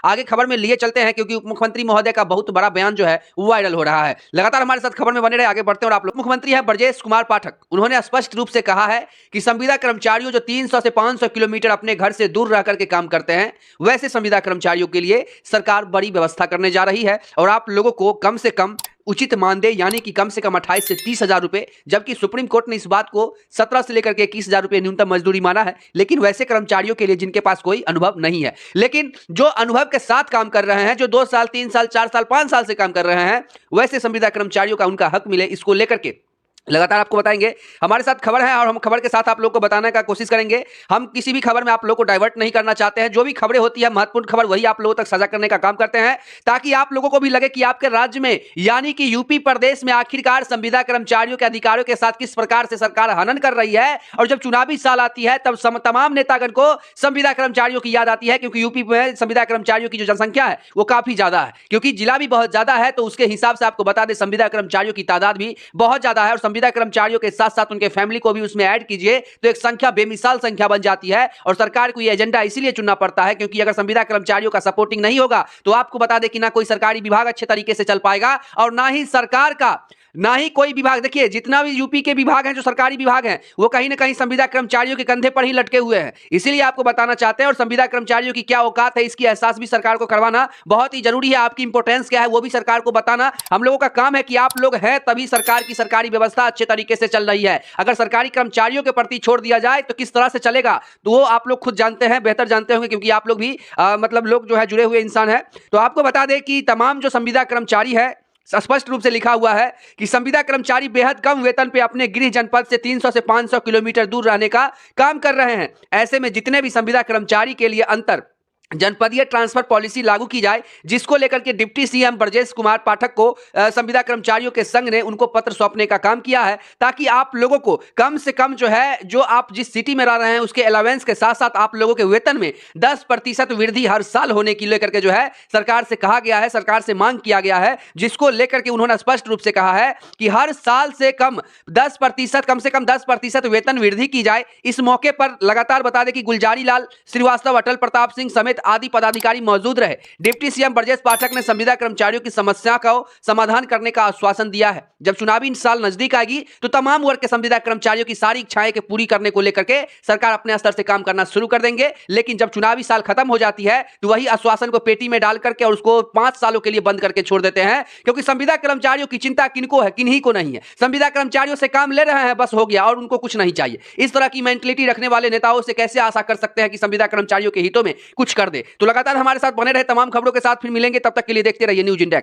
आगे खबर में लिए चलते हैं क्योंकि उप मुख्यमंत्री महोदय का बहुत बड़ा बयान जो है वो वायरल हो रहा है। लगातार हमारे साथ खबर में बने रहे, आगे बढ़ते हैं। और आप लोग, मुख्यमंत्री है ब्रजेश कुमार पाठक, उन्होंने स्पष्ट रूप से कहा है कि संविदा कर्मचारियों जो 300 से 500 किलोमीटर अपने घर से दूर रह करके काम करते हैं, वैसे संविदा कर्मचारियों के लिए सरकार बड़ी व्यवस्था करने जा रही है और आप लोगों को कम से कम उचित मानदेय यानी कि कम से कम 28 से 30 हजार रुपए, जबकि सुप्रीम कोर्ट ने इस बात को 17 से लेकर के 21 हजार रुपए न्यूनतम मजदूरी माना है। लेकिन वैसे कर्मचारियों के लिए जिनके पास कोई अनुभव नहीं है, लेकिन जो अनुभव के साथ काम कर रहे हैं, जो 2 साल 3 साल 4 साल 5 साल से काम कर रहे हैं, वैसे संविदा कर्मचारियों का उनका हक मिले, इसको लेकर के लगातार आपको बताएंगे। हमारे साथ खबर है और हम खबर के साथ आप लोग को बताने का कोशिश करेंगे। हम किसी भी खबर में आप लोग को डाइवर्ट नहीं करना चाहते हैं। जो भी खबरें होती है महत्वपूर्ण खबर, वही आप लोगों तक साझा करने का काम करते हैं, ताकि आप लोगों को भी लगे कि आपके राज्य में यानी कि यूपी प्रदेश में आखिरकार संविदा कर्मचारियों के अधिकारों के साथ किस प्रकार से सरकार हनन कर रही है। और जब चुनावी साल आती है तब तमाम नेतागण को संविदा कर्मचारियों की याद आती है, क्योंकि यूपी में संविदा कर्मचारियों की जो जनसंख्या है वो काफी ज्यादा है, क्योंकि जिला भी बहुत ज्यादा है। तो उसके हिसाब से आपको बता दें संविदा कर्मचारियों की तादाद भी बहुत ज्यादा है और संविदा कर्मचारियों के साथ साथ उनके फैमिली को भी उसमें ऐड कीजिए तो एक संख्या बेमिसाल संख्या बन जाती है। और सरकार को यह एजेंडा इसीलिए चुनना पड़ता है क्योंकि अगर संविदा कर्मचारियों का सपोर्टिंग नहीं होगा तो आपको बता दें कि ना कोई सरकारी विभाग अच्छे तरीके से चल पाएगा और ना ही सरकार का, ना ही कोई विभाग। देखिए जितना भी यूपी के विभाग हैं, जो सरकारी विभाग हैं, वो कहीं ना कहीं संविदा कर्मचारियों के कंधे पर ही लटके हुए हैं। इसीलिए आपको बताना चाहते हैं और संविदा कर्मचारियों की क्या औकात है इसकी एहसास भी सरकार को करवाना बहुत ही जरूरी है। आपकी इंपोर्टेंस क्या है वो भी सरकार को बताना हम लोगों का काम है कि आप लोग हैं तभी सरकार की सरकारी व्यवस्था अच्छे तरीके से चल रही है। अगर सरकारी कर्मचारियों के प्रति छोड़ दिया जाए तो किस तरह से चलेगा, तो वो आप लोग खुद जानते हैं, बेहतर जानते होंगे, क्योंकि आप लोग भी मतलब लोग जो है जुड़े हुए इंसान है। तो आपको बता दें कि तमाम जो संविदा कर्मचारी है, स्पष्ट रूप से लिखा हुआ है कि संविदा कर्मचारी बेहद कम वेतन पे अपने गृह जनपद से 300 से 500 किलोमीटर दूर रहने का काम कर रहे हैं। ऐसे में जितने भी संविदा कर्मचारी के लिए अंतर जनपदीय ट्रांसफर पॉलिसी लागू की जाए, जिसको लेकर के डिप्टी सीएम ब्रजेश कुमार पाठक को संविदा कर्मचारियों के संघ ने उनको पत्र सौंपने का काम किया है, ताकि आप लोगों को कम से कम जो है, जो आप जिस सिटी में रह रहे हैं उसके अलावेंस के साथ साथ आप लोगों के वेतन में 10% वृद्धि हर साल होने की लेकर के जो है सरकार से कहा गया है, सरकार से मांग किया गया है, जिसको लेकर के उन्होंने स्पष्ट रूप से कहा है कि हर साल से कम 10%, कम से कम 10% वेतन वृद्धि की जाए। इस मौके पर लगातार बता दें कि गुलजारी लाल श्रीवास्तव, अटल प्रताप सिंह समेत आदि पदाधिकारी मौजूद रहे। डिप्टी सीएम ब्रजेश पाठक ने संविदा कर्मचारियों की समस्या का समाधान करने का आश्वासन दिया है। जब चुनावी साल नजदीक आएगी तो तमाम वर्ग के संविदा कर्मचारियों की सारी इच्छाएं के पूरी करने को लेकर के सरकार अपने स्तर से काम करना शुरू कर देंगे। लेकिन जब चुनावी साल खत्म हो जाती है तो वही आश्वासन को पेटी में डाल करके और उसको 5 सालों के लिए बंद करके छोड़ देते हैं, क्योंकि संविदा कर्मचारियों की चिंता किनको है, किन्हीं को नहीं है। संविदा कर्मचारियों से काम ले रहे हैं, बस हो गया और उनको कुछ नहीं चाहिए। इस तरह की मेंटलिटी रखने वाले नेताओं से कैसे आशा कर सकते हैं कि संविदा कर्मचारियों के हितों में कुछ कर दे। तो लगातार हमारे साथ बने रहे, तमाम खबरों के साथ फिर मिलेंगे, तब तक के लिए देखते रहिए न्यूज़ इंडिया।